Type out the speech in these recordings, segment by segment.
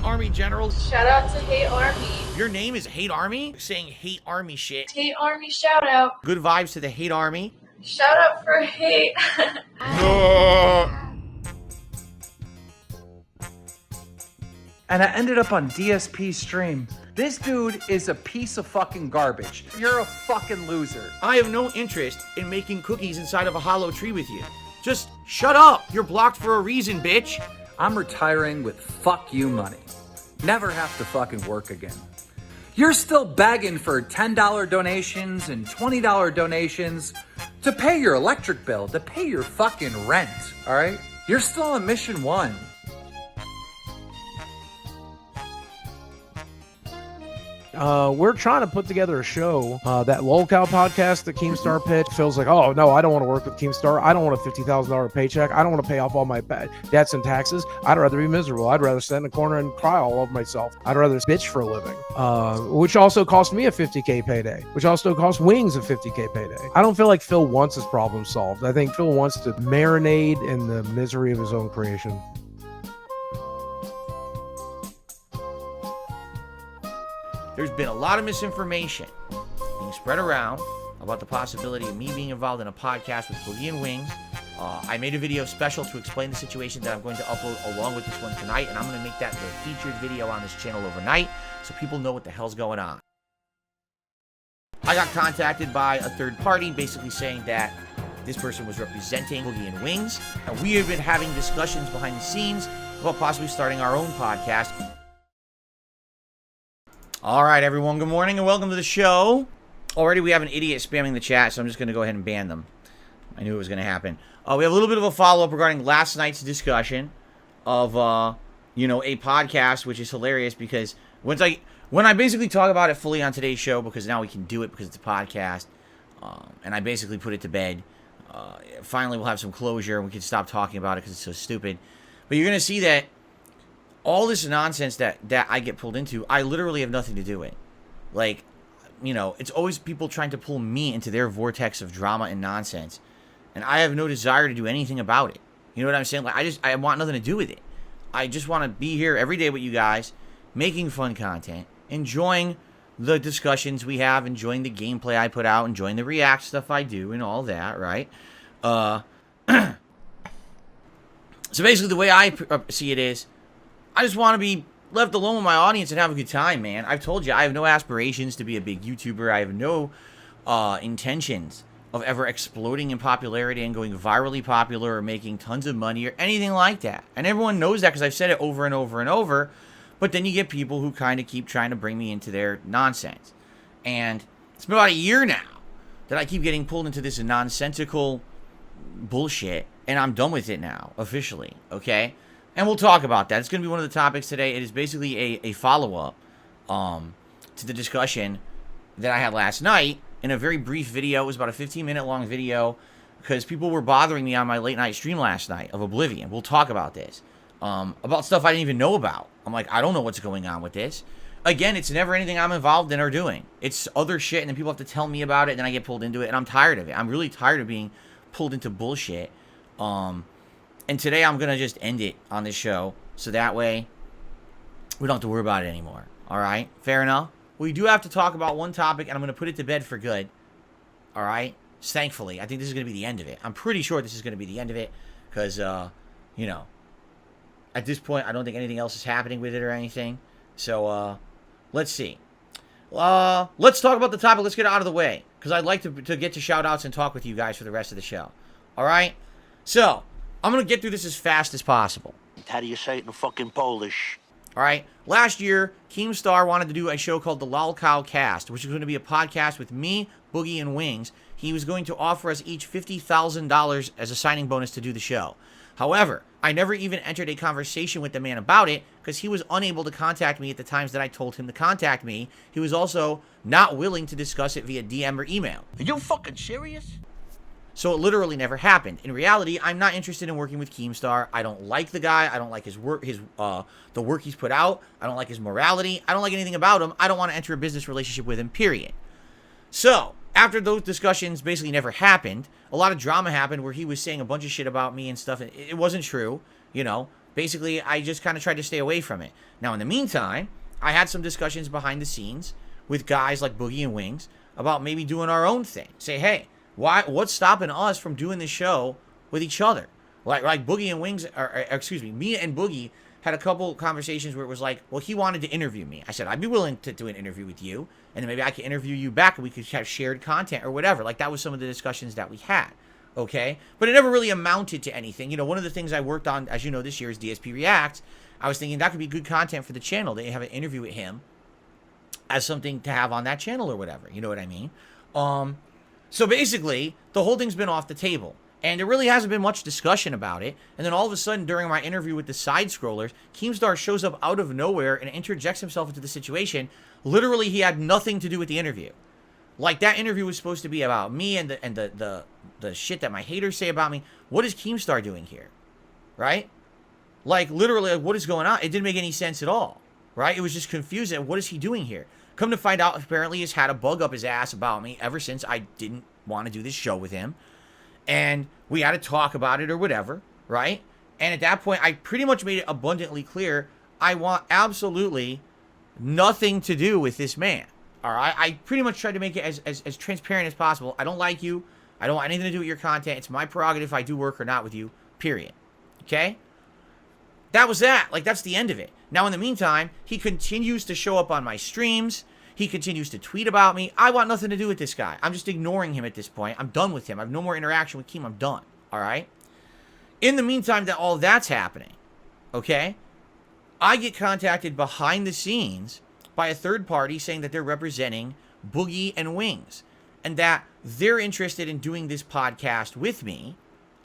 Army General. Shout out to Hate Army. Your name is Hate Army? Saying Hate Army shit. Hate Army shout out. Good vibes to the Hate Army. Shout out for hate. And I ended up on DSP's stream. This dude is a piece of fucking garbage. You're a fucking loser. I have no interest in making cookies inside of a hollow tree with you. Just shut up. You're blocked for a reason, bitch. I'm retiring with fuck you money. Never have to fucking work again. You're still begging for $10 donations and $20 donations to pay your electric bill, to pay your fucking rent, all right? You're still on mission 1. We're trying to put together a show. That lolcow podcast that Keemstar pitched feels like, oh no, I don't want to work with Keemstar. I don't want a $50,000 paycheck. I don't want to pay off all my debts and taxes. I'd rather be miserable. I'd rather sit in a corner and cry all over myself. I'd rather bitch for a living, which also cost me a $50K payday, which also cost Wings a $50K payday. I don't feel like Phil wants his problem solved. I think Phil wants to marinate in the misery of his own creation. There's been a lot of misinformation being spread around about the possibility of me being involved in a podcast with Boogie and Wings. I made a video special to explain the situation that I'm going to upload along with this one tonight, and I'm going to make that the featured video on this channel overnight so people know what the hell's going on. I got contacted by a third party basically saying that this person was representing Boogie and Wings, and we have been having discussions behind the scenes about possibly starting our own podcast. All right, everyone, good morning and welcome to the show. Already we have an idiot spamming the chat, so I'm just going to go ahead and ban them. I knew it was going to happen. We have a little bit of a follow-up regarding last night's discussion of, a podcast, which is hilarious because when I basically talk about it fully on today's show, because now we can do it because it's a podcast, and I basically put it to bed, finally we'll have some closure and we can stop talking about it because it's so stupid. But you're going to see that all this nonsense that I get pulled into, I literally have nothing to do with. Like, it's always people trying to pull me into their vortex of drama and nonsense. And I have no desire to do anything about it. You know what I'm saying? Like, I want nothing to do with it. I just want to be here every day with you guys, making fun content, enjoying the discussions we have, enjoying the gameplay I put out, enjoying the react stuff I do, and all that, right? So basically the way I see it is, I just want to be left alone with my audience and have a good time, man. I've told you, I have no aspirations to be a big YouTuber. I have no intentions of ever exploding in popularity and going virally popular or making tons of money or anything like that. And everyone knows that because I've said it over and over and over. But then you get people who kind of keep trying to bring me into their nonsense. And it's been about a year now that I keep getting pulled into this nonsensical bullshit. And I'm done with it now, officially, okay? And we'll talk about that. It's going to be one of the topics today. It is basically a follow-up to the discussion that I had last night in a very brief video. It was about a 15-minute long video because people were bothering me on my late-night stream last night of Oblivion. We'll talk about this. About stuff I didn't even know about. I'm like, I don't know what's going on with this. Again, it's never anything I'm involved in or doing. It's other shit, and then people have to tell me about it, and then I get pulled into it, and I'm tired of it. I'm really tired of being pulled into bullshit. And today I'm going to just end it on this show, so that way we don't have to worry about it anymore. All right? Fair enough? We do have to talk about one topic, and I'm going to put it to bed for good. All right? Thankfully. I think this is going to be the end of it. I'm pretty sure this is going to be the end of it, because, at this point, I don't think anything else is happening with it or anything. So, let's see. Let's talk about the topic. Let's get it out of the way, because I'd like to get to shout-outs and talk with you guys for the rest of the show. All right? So, I'm going to get through this as fast as possible. How do you say it in fucking Polish? All right. Last year, Keemstar wanted to do a show called the Lolcow Cast, which is going to be a podcast with me, Boogie, and Wings. He was going to offer us each $50,000 as a signing bonus to do the show. However, I never even entered a conversation with the man about it because he was unable to contact me at the times that I told him to contact me. He was also not willing to discuss it via DM or email. Are you fucking serious? So it literally never happened. In reality, I'm not interested in working with Keemstar. I don't like the guy. I don't like his work, the work he's put out. I don't like his morality. I don't like anything about him. I don't want to enter a business relationship with him, period. So, after those discussions basically never happened, a lot of drama happened where he was saying a bunch of shit about me and stuff. It wasn't true, basically, I just kind of tried to stay away from it. Now, in the meantime, I had some discussions behind the scenes with guys like Boogie and Wings about maybe doing our own thing. Say, hey, what's stopping us from doing this show with each other? Like Boogie and Wings, or excuse me, me and Boogie had a couple conversations where it was like, well, he wanted to interview me. I said, I'd be willing to do an interview with you, and then maybe I could interview you back, and we could have shared content or whatever. Like, that was some of the discussions that we had, okay? But it never really amounted to anything. You know, one of the things I worked on, as you know, this year is DSP Reacts. I was thinking that could be good content for the channel. They have an interview with him as something to have on that channel or whatever. You know what I mean? So basically, the whole thing's been off the table. And there really hasn't been much discussion about it. And then all of a sudden, during my interview with the side scrollers, Keemstar shows up out of nowhere and interjects himself into the situation. Literally, he had nothing to do with the interview. Like, that interview was supposed to be about me and the shit that my haters say about me. What is Keemstar doing here? Right? Like, literally, what is going on? It didn't make any sense at all. Right? It was just confusing. What is he doing here? Come to find out, apparently he's had a bug up his ass about me ever since I didn't want to do this show with him. And we had to talk about it or whatever, right? And at that point, I pretty much made it abundantly clear I want absolutely nothing to do with this man. All right? I pretty much tried to make it as transparent as possible. I don't like you. I don't want anything to do with your content. It's my prerogative if I do work or not with you, period. Okay? That was that. Like, that's the end of it. Now, in the meantime, he continues to show up on my streams. He continues to tweet about me. I want nothing to do with this guy. I'm just ignoring him at this point. I'm done with him. I have no more interaction with Keem. I'm done. All right? In the meantime that all that's happening, okay, I get contacted behind the scenes by a third party saying that they're representing Boogie and Wings and that they're interested in doing this podcast with me,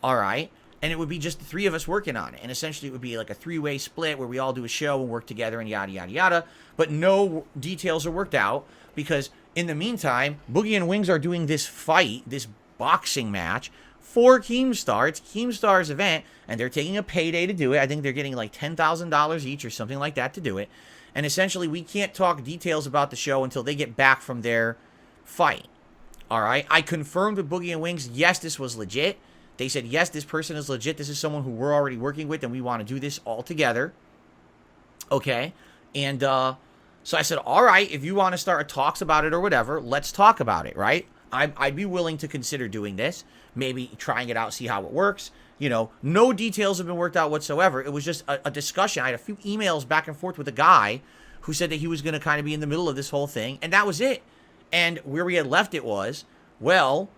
all right? And it would be just the three of us working on it. And essentially it would be like a three-way split where we all do a show and work together and yada, yada, yada. But no details are worked out because in the meantime, Boogie and Wings are doing this fight, this boxing match for Keemstar. It's Keemstar's event and they're taking a payday to do it. I think they're getting like $10,000 each or something like that to do it. And essentially we can't talk details about the show until they get back from their fight. All right? I confirmed with Boogie and Wings, yes, this was legit. They said, yes, this person is legit. This is someone who we're already working with, and we want to do this all together. Okay? And so I said, all right, if you want to start talks about it or whatever, let's talk about it, right? I'd be willing to consider doing this, maybe trying it out, see how it works. You know, no details have been worked out whatsoever. It was just a discussion. I had a few emails back and forth with a guy who said that he was going to kind of be in the middle of this whole thing, and that was it. And where we had left it was, well,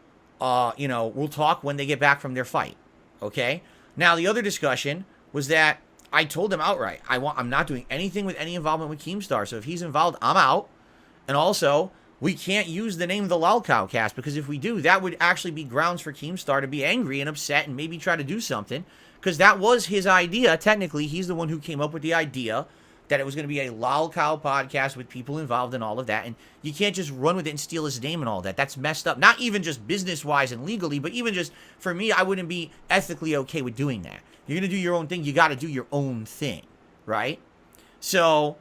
you know, we'll talk when they get back from their fight. Okay? Now, the other discussion was that I told him outright, I'm not doing anything with any involvement with Keemstar. So if he's involved, I'm out. And also, we can't use the name of the lolcow cast because if we do, that would actually be grounds for Keemstar to be angry and upset and maybe try to do something because that was his idea. Technically, he's the one who came up with the idea that it was going to be a lolcow podcast with people involved and all of that. And you can't just run with it and steal his name and all that. That's messed up. Not even just business-wise and legally, but even just, for me, I wouldn't be ethically okay with doing that. You're going to do your own thing. You got to do your own thing, right? So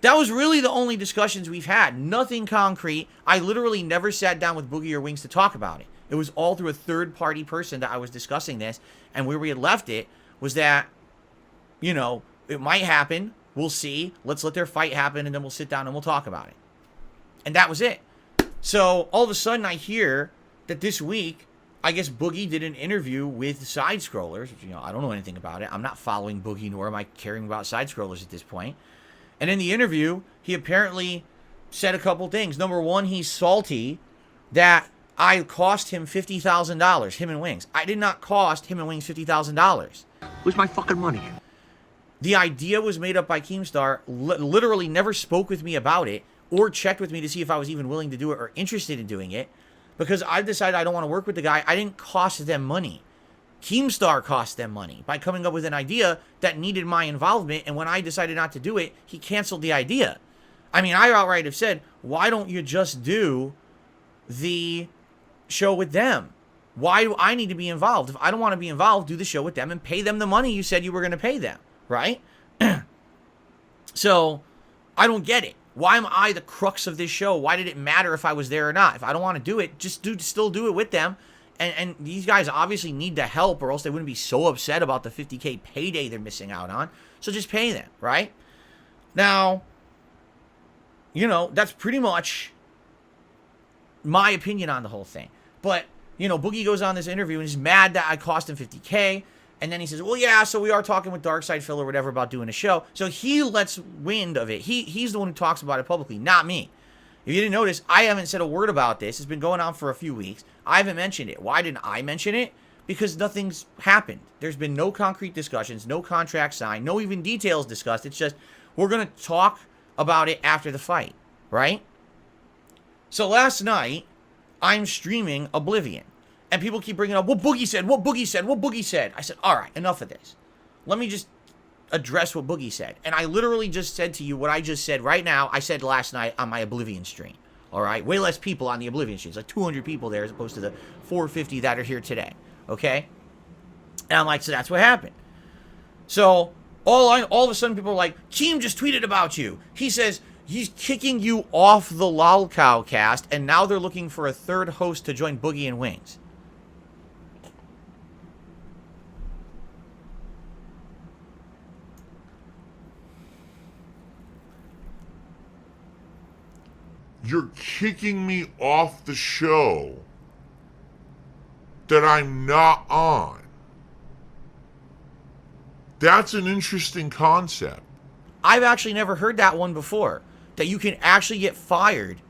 that was really the only discussions we've had. Nothing concrete. I literally never sat down with Boogie or Wings to talk about it. It was all through a third-party person that I was discussing this. And where we had left it was that, you know, it might happen. We'll see. Let's let their fight happen, and then we'll sit down and we'll talk about it. And that was it. So all of a sudden, I hear that this week, I guess Boogie did an interview with side scrollers. Which, you know, I don't know anything about it. I'm not following Boogie, nor am I caring about side scrollers at this point. And in the interview, he apparently said a couple things. Number one, he's salty that I cost him $50,000, him and Wings. I did not cost him and Wings $50,000. Where's my fucking money? The idea was made up by Keemstar, literally never spoke with me about it or checked with me to see if I was even willing to do it or interested in doing it because I've decided I don't want to work with the guy. I didn't cost them money. Keemstar cost them money by coming up with an idea that needed my involvement, and when I decided not to do it, he canceled the idea. I mean, I outright have said, why don't you just do the show with them? Why do I need to be involved? If I don't want to be involved, do the show with them and pay them the money you said you were going to pay them. Right? So, I don't get it. Why am I the crux of this show? Why did it matter if I was there or not? If I don't want to do it, still do it with them And these guys obviously need the help, or else they wouldn't be so upset about the 50K payday they're missing out on. So just pay them, right? Now, you know, that's pretty much my opinion on the whole thing. But, you know, Boogie goes on this interview and he's mad that I cost him 50K. And then he says, well, yeah, so we are talking with Darkside Phil or whatever about doing a show. So he lets wind of it. He's the one who talks about it publicly, not me. If you didn't notice, I haven't said a word about this. It's been going on for a few weeks. I haven't mentioned it. Why didn't I mention it? Because nothing's happened. There's been no concrete discussions, no contract signed, no even details discussed. It's just, we're going to talk about it after the fight, right? So last night, I'm streaming Oblivion. And people keep bringing up, what Boogie said, what Boogie said, what Boogie said. I said, all right, enough of this. Let me just address what Boogie said. And I literally just said to you what I just said right now. I said last night on my Oblivion stream. All right? Way less people on the Oblivion stream. It's like 200 people there as opposed to the 450 that are here today. Okay? And I'm like, so that's what happened. So all of a sudden people are like, Keem just tweeted about you. He says he's kicking you off the lolcow cast, and now they're looking for a third host to join Boogie and Wings. You're kicking me off the show that I'm not on. That's an interesting concept. I've actually never heard that one before. That you can actually get fired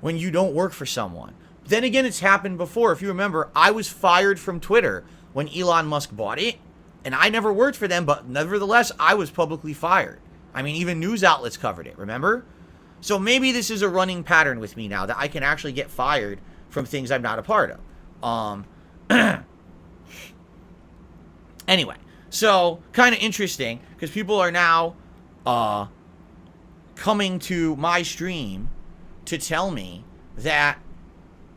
when you don't work for someone. Then again, it's happened before. If you remember, I was fired from Twitter when Elon Musk bought it. And I never worked for them, but nevertheless, I was publicly fired. I mean, even news outlets covered it, remember? So maybe this is a running pattern with me now, that I can actually get fired from things I'm not a part of. Anyway, so kind of interesting, because people are now coming to my stream to tell me that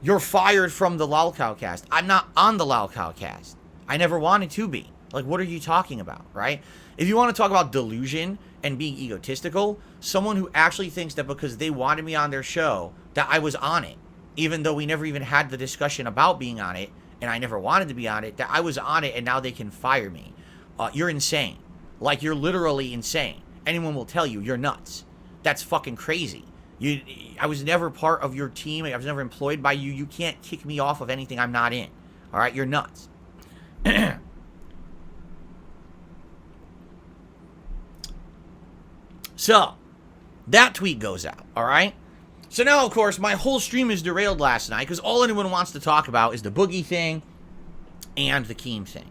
you're fired from the lolcow cast. I'm not on the lolcow cast. I never wanted to be. Like, what are you talking about, right? If you want to talk about delusion and being egotistical, someone who actually thinks that because they wanted me on their show, that I was on it, even though we never even had the discussion about being on it, and I never wanted to be on it, that I was on it and now they can fire me. You're insane. Like, you're literally insane. Anyone will tell you you're nuts. That's fucking crazy. I was never part of your team. I was never employed by you. You can't kick me off of anything I'm not in. All right? You're nuts. So, that tweet goes out, all right? So now, of course, my whole stream is derailed last night because all anyone wants to talk about is the Boogie thing and the Keem thing.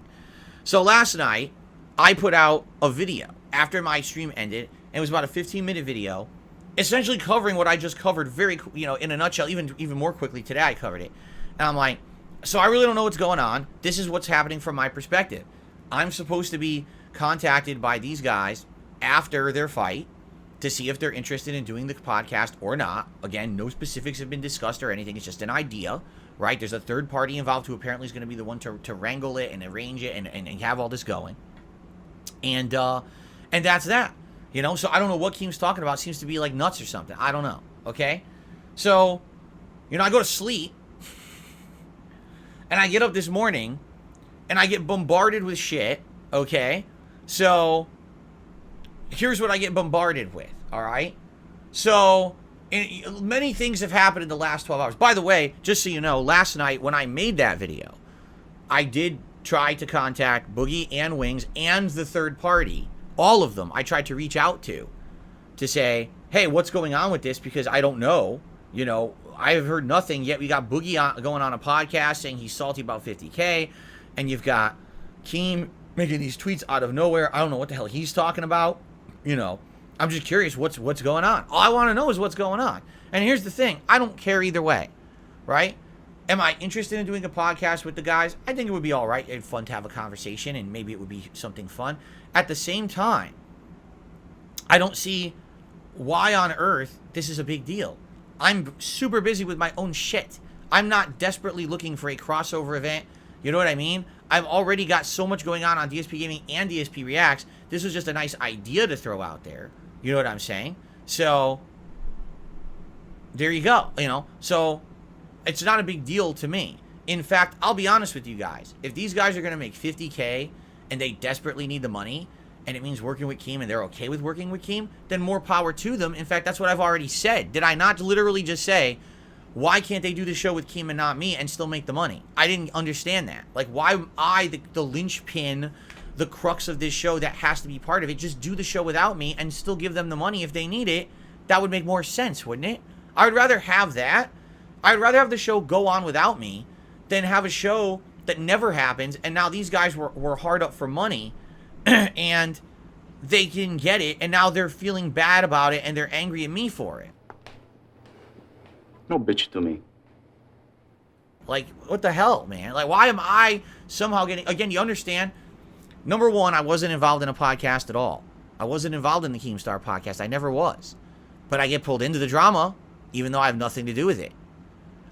So last night, I put out a video after my stream ended, and it was about a 15-minute video, essentially covering what I just covered very, in a nutshell, even more quickly. Today I covered it. And I'm like, so I really don't know what's going on. This is what's happening from my perspective. I'm supposed to be contacted by these guys after their fight to see if they're interested in doing the podcast or not. Again, no specifics have been discussed or anything. It's just an idea, right? There's a third party involved who apparently is going to be the one to wrangle it and arrange it and have all this going. And that's that. So I don't know what Keem's talking about. It seems to be like nuts or something. I don't know. Okay? So, I go to sleep. And I get up this morning. And I get bombarded with shit. Okay? So, here's what I get bombarded with. Alright? So, many things have happened in the last 12 hours. By the way, just so you know, last night when I made that video, I did try to contact Boogie and Wings and the third party. All of them I tried to reach out to say, hey, what's going on with this? Because I don't know. I have heard nothing yet. We got Boogie going on a podcast saying he's salty about 50K. And you've got Keem making these tweets out of nowhere. I don't know what the hell he's talking about. I'm just curious what's going on. All I want to know is what's going on. And here's the thing. I don't care either way. Right? Am I interested in doing a podcast with the guys? I think it would be all right. It'd be fun to have a conversation, and maybe it would be something fun. At the same time, I don't see why on earth this is a big deal. I'm super busy with my own shit. I'm not desperately looking for a crossover event. You know what I mean? I've already got so much going on DSP Gaming and DSP Reacts. This was just a nice idea to throw out there. You know what I'm saying? So, there you go. So, it's not a big deal to me. In fact, I'll be honest with you guys. If these guys are going to make 50K and they desperately need the money, and it means working with Keem and they're okay with working with Keem, then more power to them. In fact, that's what I've already said. Did I not literally just say, why can't they do the show with Keem and not me and still make the money? I didn't understand that. Like, why am I the linchpin, the crux of this show that has to be part of it? Just do the show without me and still give them the money if they need it. That would make more sense, wouldn't it? I would rather have that. I'd rather have the show go on without me than have a show that never happens, and now these guys were hard up for money, and they didn't get it, and now they're feeling bad about it, and they're angry at me for it. No bitch to me. Like, what the hell, man? Like, why am I somehow getting... Again, you understand? Number one, I wasn't involved in a podcast at all. I wasn't involved in the Keemstar podcast. I never was. But I get pulled into the drama, even though I have nothing to do with it.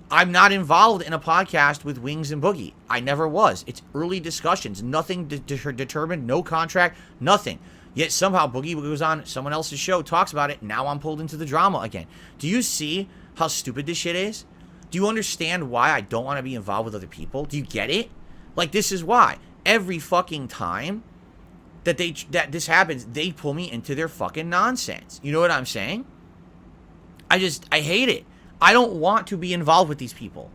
I'm not involved in a podcast with Wings and Boogie. I never was. It's early discussions. Nothing determined. No contract. Nothing. Yet somehow Boogie goes on someone else's show, talks about it. Now I'm pulled into the drama again. Do you see how stupid this shit is? Do you understand why I don't want to be involved with other people? Do you get it? Like, this is why. Every fucking time that this happens, they pull me into their fucking nonsense. You know what I'm saying? I hate it. I don't want to be involved with these people.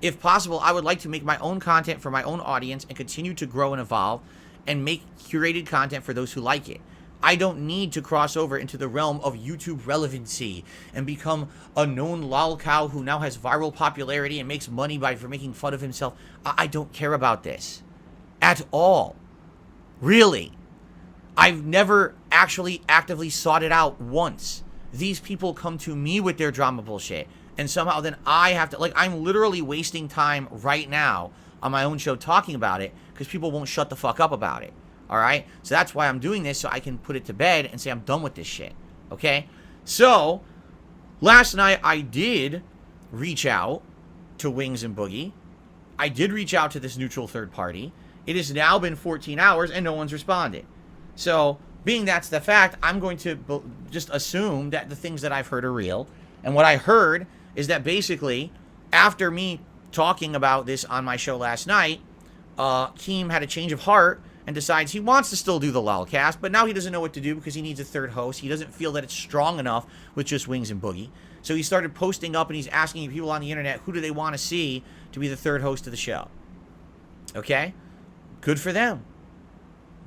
If possible, I would like to make my own content for my own audience and continue to grow and evolve and make curated content for those who like it. I don't need to cross over into the realm of YouTube relevancy and become a known lolcow who now has viral popularity and makes money for making fun of himself. I don't care about this at all. Really. I've never actually actively sought it out once. These people come to me with their drama bullshit, and somehow then I have to, like, I'm literally wasting time right now on my own show talking about it because people won't shut the fuck up about it. All right? So that's why I'm doing this, so I can put it to bed and say I'm done with this shit. Okay? So, last night I did reach out to Wings and Boogie. I did reach out to this neutral third party. It has now been 14 hours and no one's responded. So, being that's the fact, I'm going to just assume that the things that I've heard are real. And what I heard is that basically, after me talking about this on my show last night, Keem had a change of heart and decides he wants to still do the lolcast, but now he doesn't know what to do because he needs a third host. He doesn't feel that it's strong enough with just Wings and Boogie. So he started posting up and he's asking people on the internet, who do they want to see to be the third host of the show? Okay? Good for them.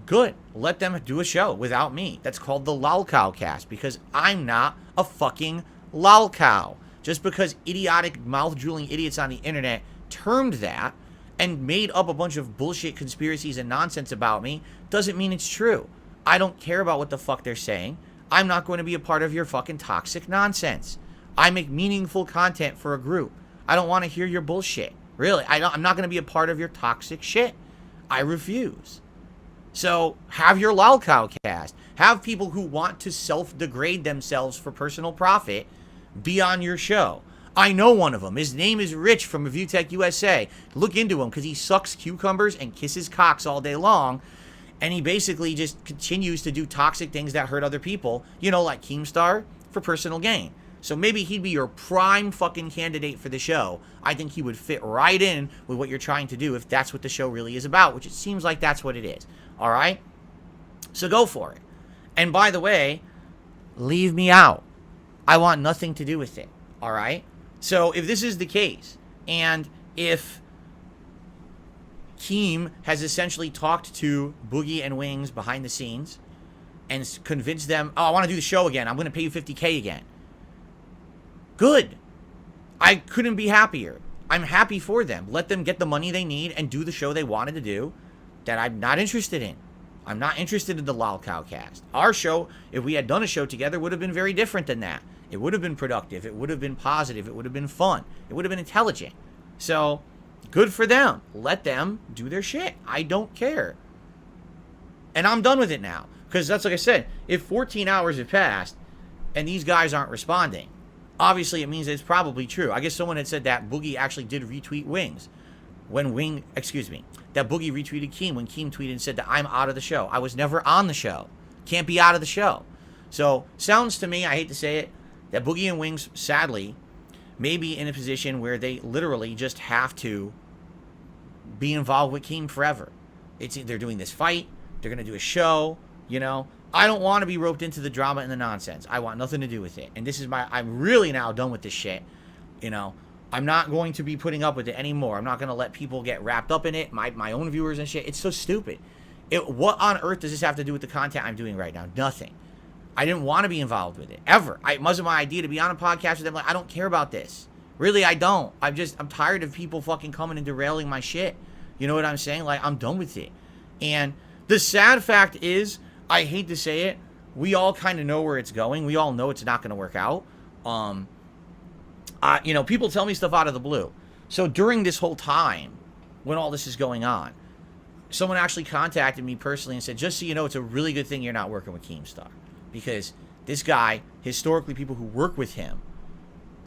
Good. Let them do a show without me. That's called the lolcow cast because I'm not a fucking lolcow. Just because idiotic, mouth-drooling idiots on the internet termed that and made up a bunch of bullshit conspiracies and nonsense about me doesn't mean it's true. I don't care about what the fuck they're saying. I'm not going to be a part of your fucking toxic nonsense. I make meaningful content for a group. I don't want to hear your bullshit. Really, I'm not going to be a part of your toxic shit. I refuse. So, have your lolcow cast. Have people who want to self-degrade themselves for personal profit be on your show. I know one of them. His name is Rich from ReviewTech USA. Look into him because he sucks cucumbers and kisses cocks all day long. And he basically just continues to do toxic things that hurt other people. You know, like Keemstar for personal gain. So maybe he'd be your prime fucking candidate for the show. I think he would fit right in with what you're trying to do if that's what the show really is about, which it seems like that's what it is. All right? So go for it. And by the way, leave me out. I want nothing to do with it. All right? So if this is the case, and if Keem has essentially talked to Boogie and Wings behind the scenes and convinced them, oh, I want to do the show again. I'm going to pay you $50K again. Good. I couldn't be happier. I'm happy for them. Let them get the money they need and do the show they wanted to do that I'm not interested in. I'm not interested in the lolcow cast. Our show, if we had done a show together, would have been very different than that. It would have been productive. It would have been positive. It would have been fun. It would have been intelligent. So, good for them. Let them do their shit. I don't care. And I'm done with it now. Because that's like I said, if 14 hours have passed and these guys aren't responding, obviously it means it's probably true. I guess someone had said that Boogie actually did retweet Wings. That Boogie retweeted Keem when Keem tweeted and said that I'm out of the show. I was never on the show. Can't be out of the show. So, sounds to me, I hate to say it, that Boogie and Wings, sadly, may be in a position where they literally just have to be involved with Keem forever. They're doing this fight. They're going to do a show, you know. I don't want to be roped into the drama and the nonsense. I want nothing to do with it. And this is I'm really now done with this shit, you know. I'm not going to be putting up with it anymore. I'm not going to let people get wrapped up in it, my own viewers and shit. It's so stupid. What on earth does this have to do with the content I'm doing right now? Nothing. I didn't want to be involved with it, ever. It wasn't my idea to be on a podcast with them. Like, I don't care about this. Really, I don't. I'm tired of people fucking coming and derailing my shit. You know what I'm saying? Like, I'm done with it. And the sad fact is, I hate to say it, we all kind of know where it's going. We all know it's not going to work out. You know, people tell me stuff out of the blue. So during this whole time, when all this is going on, someone actually contacted me personally and said, just so you know, it's a really good thing you're not working with Keemstar. Because this guy, historically, people who work with him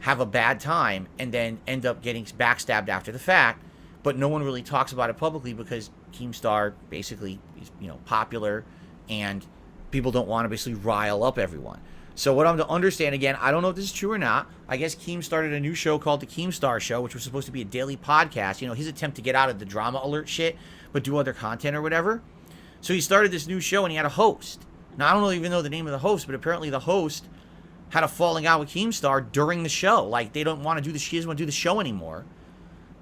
have a bad time and then end up getting backstabbed after the fact. But no one really talks about it publicly because Keemstar basically is, you know, popular and people don't want to basically rile up everyone. So what I'm to understand, again, I don't know if this is true or not. I guess Keem started a new show called The Keemstar Show, which was supposed to be a daily podcast. You know, his attempt to get out of the drama alert shit, but do other content or whatever. So he started this new show and he had a host. Now, I don't even know the name of the host, but apparently the host had a falling out with Keemstar during the show. Like, they don't want to do the, she doesn't want to do the show anymore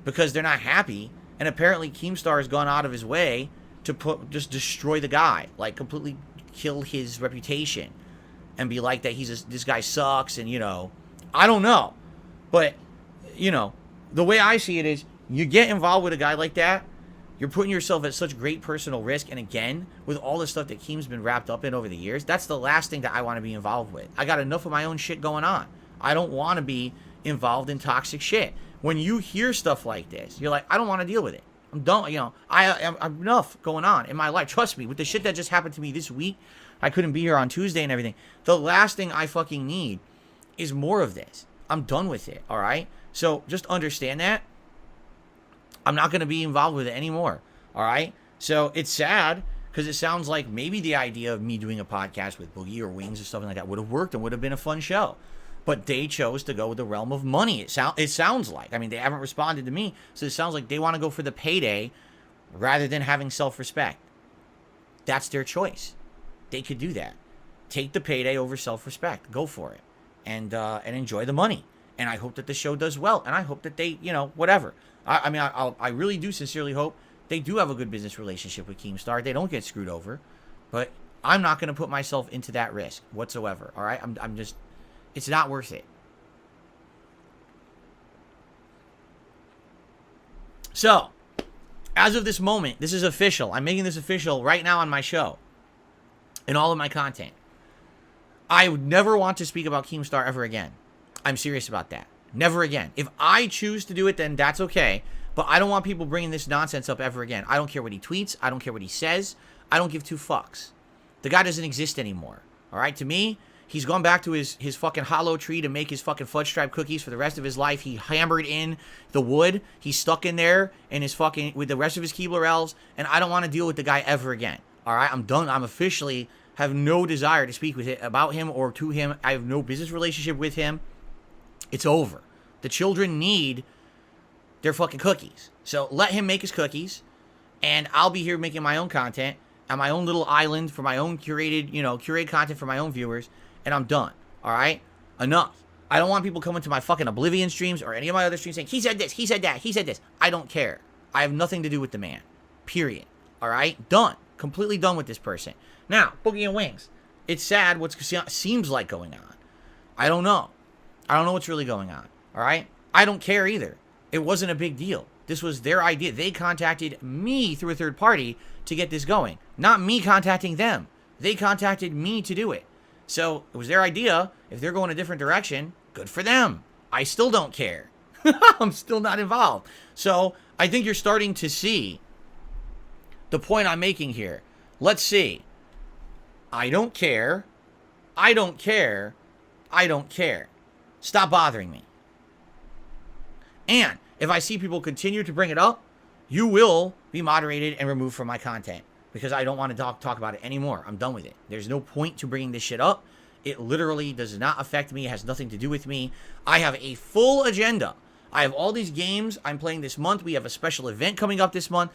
because they're not happy. And apparently Keemstar has gone out of his way to just destroy the guy, like completely kill his reputation and be like that this guy sucks. And, you know, I don't know. But, you know, the way I see it is you get involved with a guy like that, you're putting yourself at such great personal risk. And again, with all the stuff that Keem's been wrapped up in over the years, that's the last thing that I want to be involved with. I got enough of my own shit going on. I don't want to be involved in toxic shit. When you hear stuff like this, you're like, I don't want to deal with it. I'm done. You know, I'm enough going on in my life. Trust me, with the shit that just happened to me this week, I couldn't be here on Tuesday and everything. The last thing I fucking need is more of this. I'm done with it, all right? So just understand that. I'm not going to be involved with it anymore, all right? So it's sad because it sounds like maybe the idea of me doing a podcast with Boogie or Wings or something like that would have worked and would have been a fun show. But they chose to go with the realm of money. It sounds like. I mean, they haven't responded to me, so it sounds like they want to go for the payday rather than having self-respect. That's their choice. They could do that. Take the payday over self-respect. Go for it. And enjoy the money. And I hope that the show does well. And I hope that they, you know, whatever. I really do sincerely hope they do have a good business relationship with Keemstar. They don't get screwed over. But I'm not going to put myself into that risk whatsoever. All right? I'm just... It's not worth it. So, as of this moment, this is official. I'm making this official right now on my show. In all of my content. I would never want to speak about Keemstar ever again. I'm serious about that. Never again. If I choose to do it, then that's okay. But I don't want people bringing this nonsense up ever again. I don't care what he tweets. I don't care what he says. I don't give two fucks. The guy doesn't exist anymore. All right? To me... He's gone back to his fucking hollow tree to make his fucking fudge stripe cookies for the rest of his life. He hammered in the wood. He's stuck in there and his fucking with the rest of his Keebler elves. And I don't want to deal with the guy ever again. All right, I'm done. I'm officially have no desire to speak with it about him or to him. I have no business relationship with him. It's over. The children need their fucking cookies. So let him make his cookies, and I'll be here making my own content on my own little island for my own curated, you know, curated content for my own viewers. And I'm done. All right? Enough. I don't want people coming to my fucking Oblivion streams or any of my other streams saying, he said this, he said that, he said this. I don't care. I have nothing to do with the man. Period. All right? Done. Completely done with this person. Now, Boogie and Wings. It's sad what seems like going on. I don't know. I don't know what's really going on. All right? I don't care either. It wasn't a big deal. This was their idea. They contacted me through a third party to get this going. Not me contacting them. They contacted me to do it. So, it was their idea. If they're going a different direction, good for them. I still don't care. I'm still not involved. So, I think you're starting to see the point I'm making here. Let's see. I don't care. I don't care. I don't care. Stop bothering me. And, if I see people continue to bring it up, you will be moderated and removed from my content. Because I don't want to talk about it anymore. I'm done with it. There's no point to bringing this shit up. It literally does not affect me. It has nothing to do with me. I have a full agenda I have all these games I'm playing this month. We have a special event coming up this month.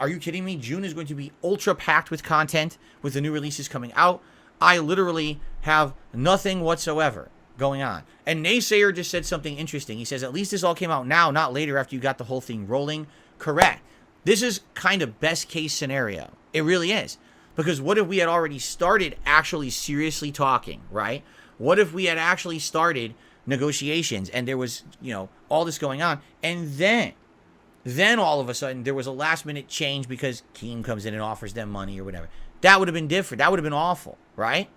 Are you kidding me? June is going to be ultra packed with content with the new releases coming out. I literally have nothing whatsoever going on. And Naysayer just said something interesting. He says, at least this all came out now, not later after you got the whole thing rolling. Correct. This is kind of best case scenario. It really is. Because what if we had already started actually seriously talking, right? What if we had actually started negotiations and there was, all this going on, and then all of a sudden there was a last minute change because Keem comes in and offers them money or whatever. That would have been different. That would have been awful, right?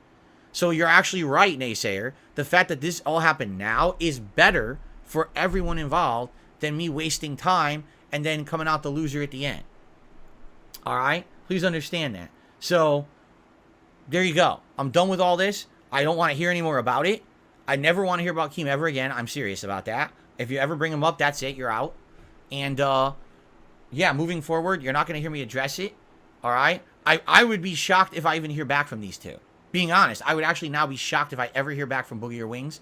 So you're actually right, Naysayer. The fact that this all happened now is better for everyone involved than me wasting time and then coming out the loser at the end. All right? Please understand that. So there you go. I'm done with all this. I don't want to hear any more about it. I never want to hear about Keem ever again. I'm serious about that. If you ever bring him up, that's it. You're out. And, yeah, moving forward, you're not going to hear me address it. All right? I would be shocked if I even hear back from these two. Being honest, I would actually now be shocked if I ever hear back from Boogie or Wings.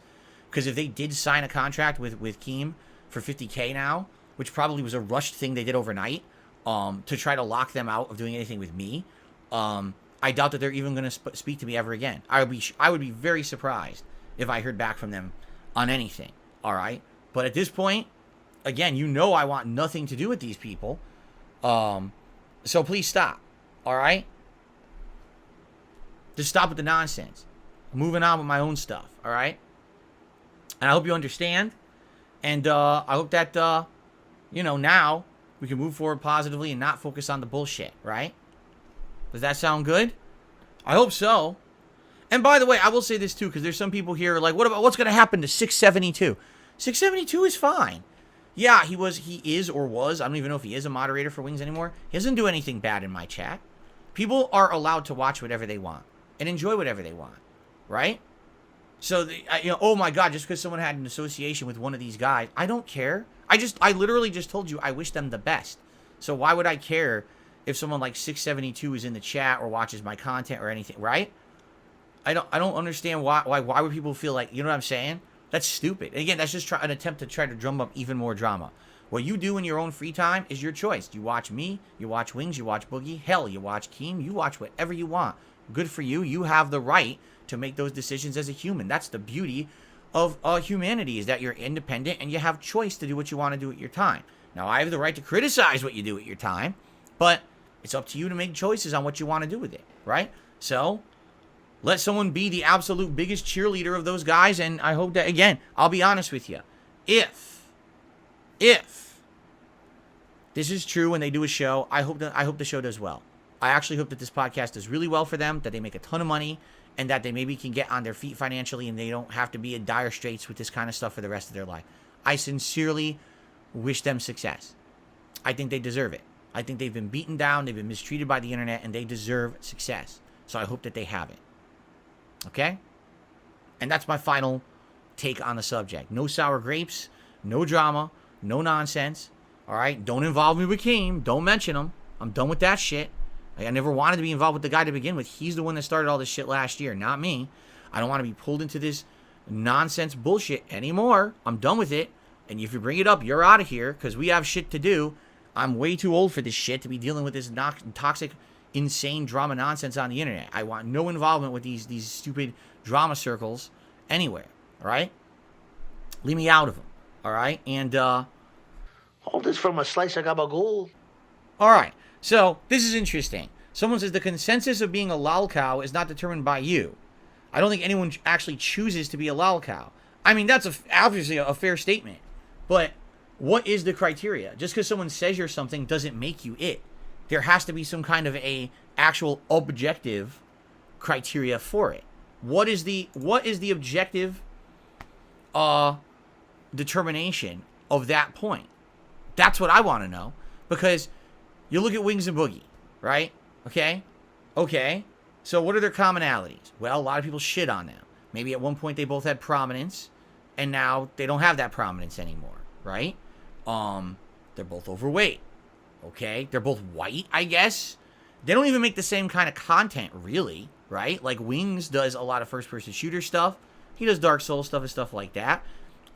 Because if they did sign a contract with Keem for $50K now, which probably was a rushed thing they did overnight, to try to lock them out of doing anything with me, I doubt that they're even going to speak to me ever again. I would be very surprised if I heard back from them on anything. All right? But at this point, again, I want nothing to do with these people. So please stop. All right? Just stop with the nonsense. I'm moving on with my own stuff. All right? And I hope you understand. And I hope that, now we can move forward positively and not focus on the bullshit. Right? Does that sound good? I hope so. And by the way, I will say this too, because there's some people here like, what's going to happen to 672? 672 is fine. Yeah, he is or was. I don't even know if he is a moderator for Wings anymore. He doesn't do anything bad in my chat. People are allowed to watch whatever they want and enjoy whatever they want, right? So, oh my God, just because someone had an association with one of these guys, I don't care. I literally just told you I wish them the best. So why would I care if someone like 672 is in the chat or watches my content or anything, right? I don't understand why would people feel like, you know what I'm saying? That's stupid. And again, that's just an attempt to try to drum up even more drama. What you do in your own free time is your choice. You watch me, you watch Wings, you watch Boogie, hell, you watch Keem, you watch whatever you want. Good for you. You have the right to make those decisions as a human. That's the beauty of humanity, is that you're independent and you have choice to do what you want to do with your time. Now, I have the right to criticize what you do with your time, but it's up to you to make choices on what you want to do with it, right? So let someone be the absolute biggest cheerleader of those guys, and I hope that, again, I'll be honest with you. If this is true and they do a show, I hope the show does well. I actually hope that this podcast does really well for them, that they make a ton of money, and that they maybe can get on their feet financially and they don't have to be in dire straits with this kind of stuff for the rest of their life. I sincerely wish them success. I think they deserve it. I think they've been beaten down, they've been mistreated by the internet, and they deserve success. So I hope that they have it. Okay? And that's my final take on the subject. No sour grapes, no drama, no nonsense. All right? Don't involve me with Keem. Don't mention him. I'm done with that shit. I never wanted to be involved with the guy to begin with. He's the one that started all this shit last year, not me. I don't want to be pulled into this nonsense bullshit anymore. I'm done with it. And if you bring it up, you're out of here, because we have shit to do. I'm way too old for this shit to be dealing with this toxic, insane drama nonsense on the internet. I want no involvement with these stupid drama circles anywhere. All right? Leave me out of them. All right? And, Hold this from a slice of gabagool. all right. So, this is interesting. Someone says the consensus of being a lolcow is not determined by you. I don't think anyone actually chooses to be a lolcow. I mean, that's obviously a fair statement. But what is the criteria? Just because someone says you're something doesn't make you it. There has to be some kind of a actual objective criteria for it. What is the objective determination of that point? That's what I want to know. Because you look at Wings and Boogie, right? Okay. So what are their commonalities? Well, a lot of people shit on them. Maybe at one point they both had prominence, and now they don't have that prominence anymore, right? They're both overweight. Okay? They're both white, I guess. They don't even make the same kind of content, really, right? Like Wings does a lot of first-person shooter stuff. He does Dark Souls stuff and stuff like that.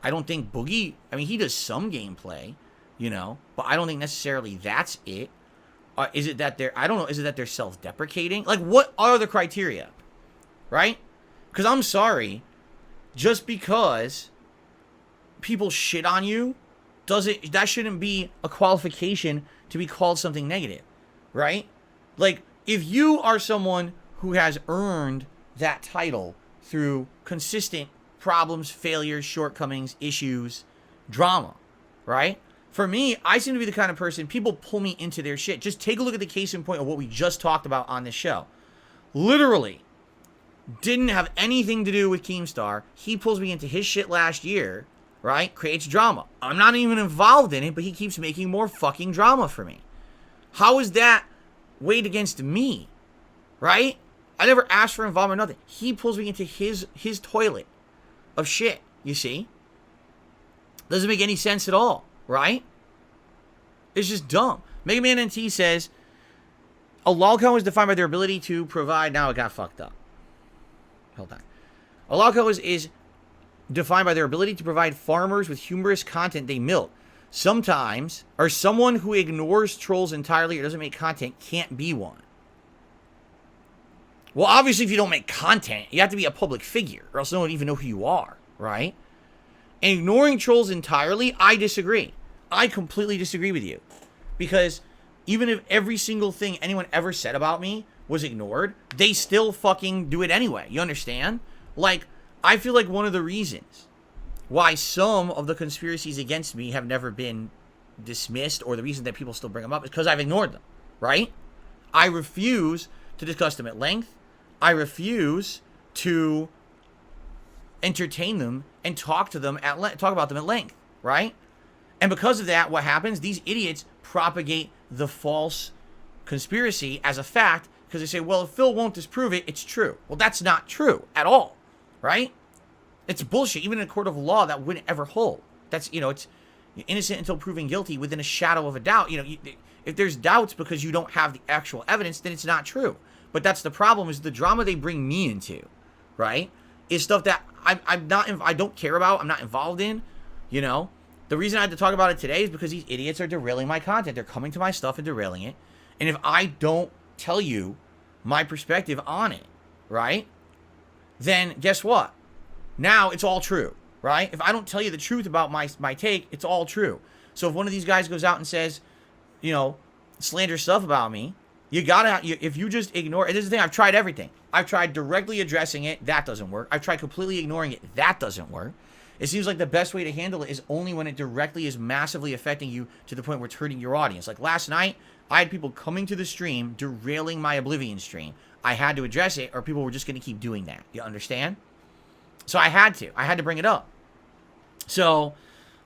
I don't think Boogie, I mean, he does some gameplay, you know, but I don't think necessarily that's it. Is it that they're, I don't know, is it that they're self-deprecating? Like, what are the criteria, right? Because I'm sorry, just because people shit on you, that shouldn't be a qualification to be called something negative, right? Like, if you are someone who has earned that title through consistent problems, failures, shortcomings, issues, drama, right? For me, I seem to be the kind of person, people pull me into their shit. Just take a look at the case in point of what we just talked about on this show. Literally, didn't have anything to do with Keemstar. He pulls me into his shit last year, right? Creates drama. I'm not even involved in it, but he keeps making more fucking drama for me. How is that weighed against me, right? I never asked for involvement or nothing. He pulls me into his toilet of shit, you see? Doesn't make any sense at all, right? It's just dumb. Mega Man NT says, a lolcow is defined by their ability to provide... Now it got fucked up. Hold on. A lolcow is defined by their ability to provide farmers with humorous content they milk. Sometimes, or someone who ignores trolls entirely or doesn't make content can't be one. Well, obviously, if you don't make content, you have to be a public figure, or else no one would even know who you are, right? And ignoring trolls entirely, I disagree. I completely disagree with you. Because even if every single thing anyone ever said about me was ignored, they still fucking do it anyway. You understand? Like, I feel like one of the reasons why some of the conspiracies against me have never been dismissed, or the reason that people still bring them up, is because I've ignored them, right? I refuse to discuss them at length. I refuse to entertain them and talk about them at length, right? And because of that, what happens? These idiots propagate the false conspiracy as a fact, because they say, well, if Phil won't disprove it, it's true. Well, that's not true at all, right? It's bullshit. Even in a court of law, that wouldn't ever hold. That's, you know, it's innocent until proven guilty within a shadow of a doubt. You know, if there's doubts because you don't have the actual evidence, then it's not true. But that's the problem, is the drama they bring me into, right, is stuff that I don't care about, I'm not involved in, you know. The reason I had to talk about it today is because these idiots are derailing my content. They're coming to my stuff and derailing it. And if I don't tell you my perspective on it, right, then guess what? Now it's all true, right? If I don't tell you the truth about my take, it's all true. So if one of these guys goes out and says, you know, slander stuff about me, you gotta, if you just ignore it. This is the thing, I've tried everything. I've tried directly addressing it. That doesn't work. I've tried completely ignoring it. That doesn't work. It seems like the best way to handle it is only when it directly is massively affecting you to the point where it's hurting your audience. Like last night, I had people coming to the stream, derailing my Oblivion stream. I had to address it, or people were just going to keep doing that. You understand? So I had to bring it up. So,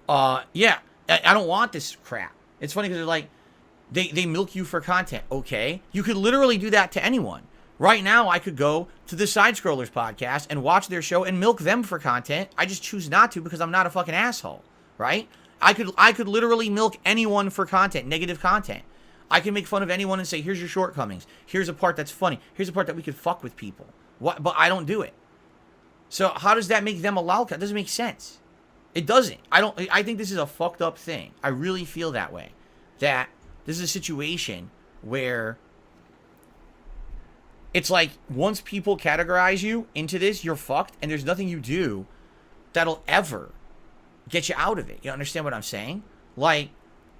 yeah, I don't want this crap. It's funny because they're like, they milk you for content. Okay, you could literally do that to anyone. Right now, I could go to the Side Scrollers podcast and watch their show and milk them for content. I just choose not to because I'm not a fucking asshole, right? I could literally milk anyone for content, negative content. I can make fun of anyone and say, here's your shortcomings. Here's a part that's funny. Here's a part that we could fuck with people. What? But I don't do it. So how does that make them a lolcow? It doesn't make sense. It doesn't. I think this is a fucked up thing. I really feel that way. That this is a situation where it's like once people categorize you into this, you're fucked, and there's nothing you do that'll ever get you out of it. You understand what I'm saying? Like,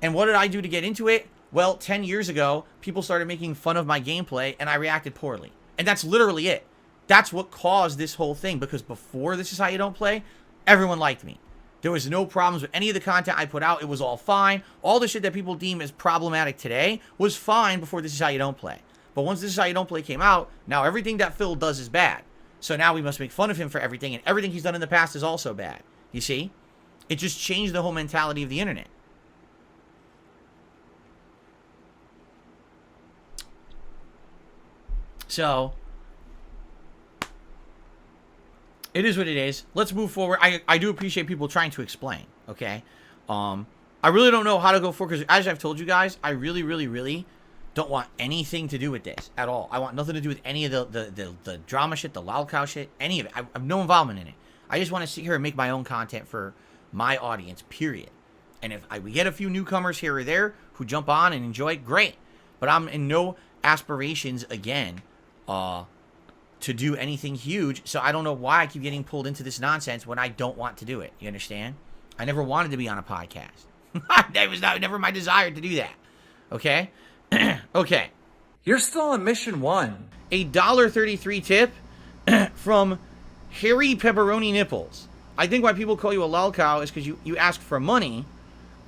and what did I do to get into it? Well, 10 years ago, people started making fun of my gameplay, and I reacted poorly. And that's literally it. That's what caused this whole thing, because before This Is How You Don't Play, everyone liked me. There was no problems with any of the content I put out. It was all fine. All the shit that people deem as problematic today was fine before This Is How You Don't Play. But once This Is How You Don't Play came out, now everything that Phil does is bad. So now we must make fun of him for everything, and everything he's done in the past is also bad. You see? It just changed the whole mentality of the internet. So it is what it is. Let's move forward. I do appreciate people trying to explain, okay? I really don't know how to go forward, because as I've told you guys, I really don't want anything to do with this at all. I want nothing to do with any of the drama shit, the lolcow shit, any of it. I have no involvement in it. I just want to sit here and make my own content for my audience, period. And if we get a few newcomers here or there who jump on and enjoy, great. But I'm in no aspirations, again, to do anything huge. So I don't know why I keep getting pulled into this nonsense when I don't want to do it. You understand? I never wanted to be on a podcast. That was never my desire to do that. Okay? Okay. You're still on mission 1. A $1.33 tip from Harry Pepperoni Nipples. I think why people call you a lolcow is because you ask for money.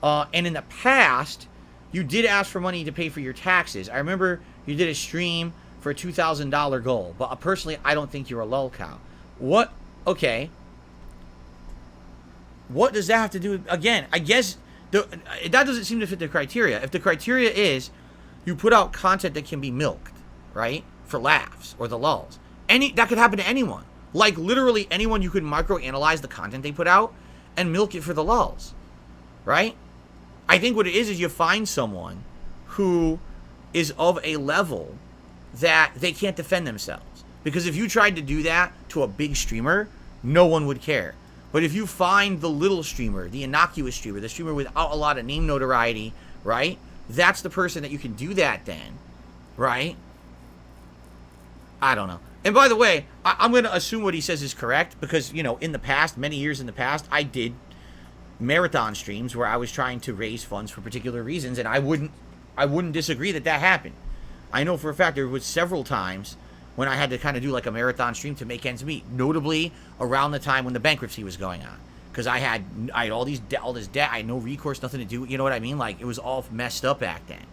And in the past, you did ask for money to pay for your taxes. I remember you did a stream for a $2,000 goal. But personally, I don't think you're a lolcow. What? Okay. What does that have to do? Again, I guess that doesn't seem to fit the criteria. If the criteria is you put out content that can be milked, right? For laughs or the lulls. That could happen to anyone. Like literally anyone, you could microanalyze the content they put out and milk it for the lulls. Right? I think what it is you find someone who is of a level that they can't defend themselves. Because if you tried to do that to a big streamer, no one would care. But if you find the little streamer, the innocuous streamer, the streamer without a lot of name notoriety, right? That's the person that you can do that then, right? I don't know. And by the way, I'm going to assume what he says is correct because, you know, in the past, many years in the past, I did marathon streams where I was trying to raise funds for particular reasons, and I wouldn't disagree that happened. I know for a fact there was several times when I had to kind of do like a marathon stream to make ends meet, notably around the time when the bankruptcy was going on, because I had all this debt, I had no recourse, nothing to do, you know what I mean? Like it was all messed up back then.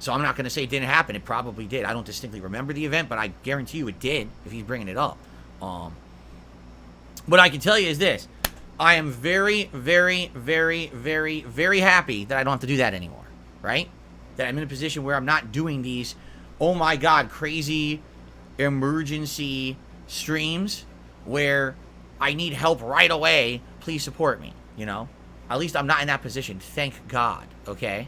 So I'm not going to say it didn't happen. It probably did. I don't distinctly remember the event, but I guarantee you it did if he's bringing it up. What I can tell you is this. I am very, very, very, very, very happy that I don't have to do that anymore, right? That I'm in a position where I'm not doing these, oh my God, crazy emergency streams where I need help right away. Please support me, you know? At least I'm not in that position. Thank God, okay?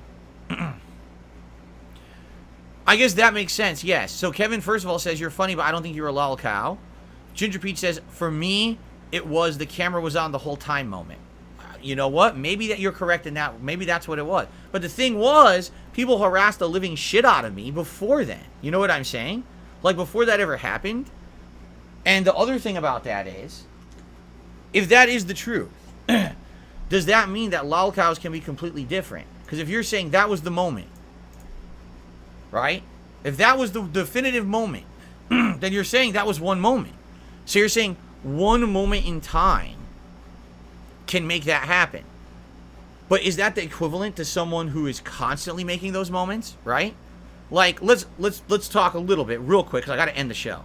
I guess that makes sense, yes. So Kevin, first of all, says, you're funny, but I don't think you're a lolcow. Ginger Peach says, for me, it was the camera was on the whole time moment. You know what? Maybe that you're correct in that. Maybe that's what it was. But the thing was, people harassed the living shit out of me before then. You know what I'm saying? Like before that ever happened. And the other thing about that is, if that is the truth, does that mean that lolcows can be completely different? Because if you're saying that was the moment, right? If that was the definitive moment, then you're saying that was one moment. So you're saying one moment in time can make that happen. But is that the equivalent to someone who is constantly making those moments, right? Like, let's talk a little bit real quick, because I got to end the show.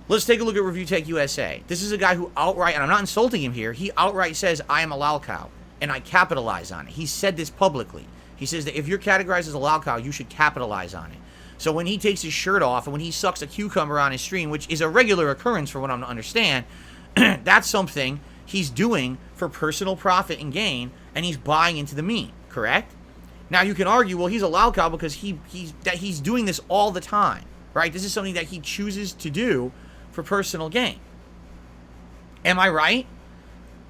Let's take a look at Review Tech USA. This is a guy who outright, and I'm not insulting him here, he outright says, I am a lolcow, and I capitalize on it. He said this publicly. He says that if you're categorized as a lolcow, you should capitalize on it. So when he takes his shirt off and when he sucks a cucumber on his stream, which is a regular occurrence for what I'm to understand, that's something he's doing for personal profit and gain, and he's buying into the meme, correct? Now you can argue, well, he's a lolcow because he's doing this all the time, right? This is something that he chooses to do for personal gain. Am I right?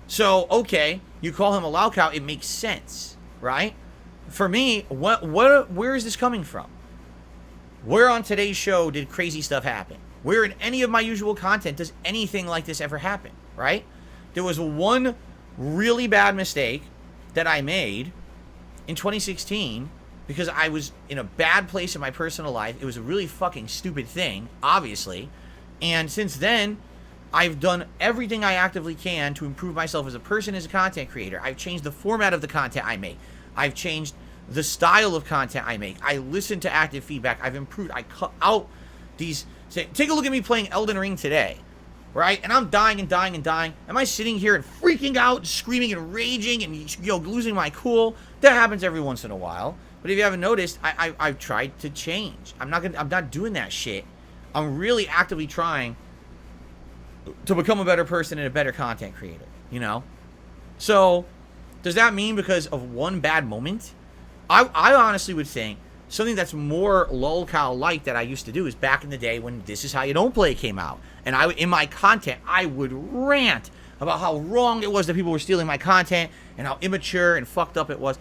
So, okay, you call him a lolcow, it makes sense, right? For me, where is this coming from? Where on today's show did crazy stuff happen? Where in any of my usual content does anything like this ever happen, right? There was one really bad mistake that I made in 2016 because I was in a bad place in my personal life. It was a really fucking stupid thing, obviously. And since then, I've done everything I actively can to improve myself as a person, as a content creator. I've changed the format of the content I make. I've changed the style of content I make. I listen to active feedback. I've improved. I cut out these. Take a look at me playing Elden Ring today, right? And I'm dying and dying and dying. Am I sitting here and freaking out, screaming and raging and losing my cool? That happens every once in a while. But if you haven't noticed, I've tried to change. I'm not doing that shit. I'm really actively trying to become a better person and a better content creator, you know? So, does that mean because of one bad moment? I honestly would think something that's more lolcow-like that I used to do is back in the day when This Is How You Don't Play came out. And in my content, I would rant about how wrong it was that people were stealing my content and how immature and fucked up it was.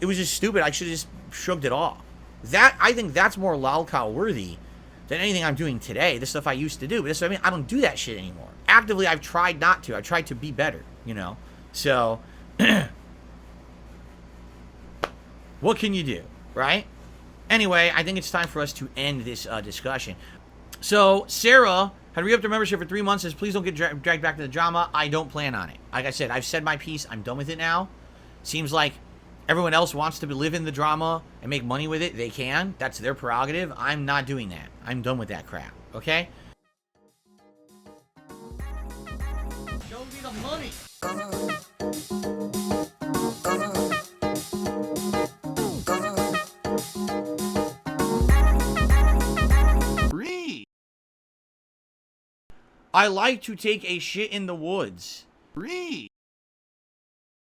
It was just stupid. I should have just shrugged it off. I think that's more lolcow worthy than anything I'm doing today. The stuff I used to do. But this, I mean, I don't do that shit anymore. Actively, I've tried not to. I've tried to be better, you know? So, what can you do, right? Anyway, I think it's time for us to end this discussion. So, Sarah had re-upped her membership for 3 months, says, please don't get dragged back to the drama. I don't plan on it. Like I said, I've said my piece. I'm done with it now. Seems like everyone else wants to live in the drama and make money with it. They can. That's their prerogative. I'm not doing that. I'm done with that crap. Okay? Show me the money. I like to take a shit in the woods.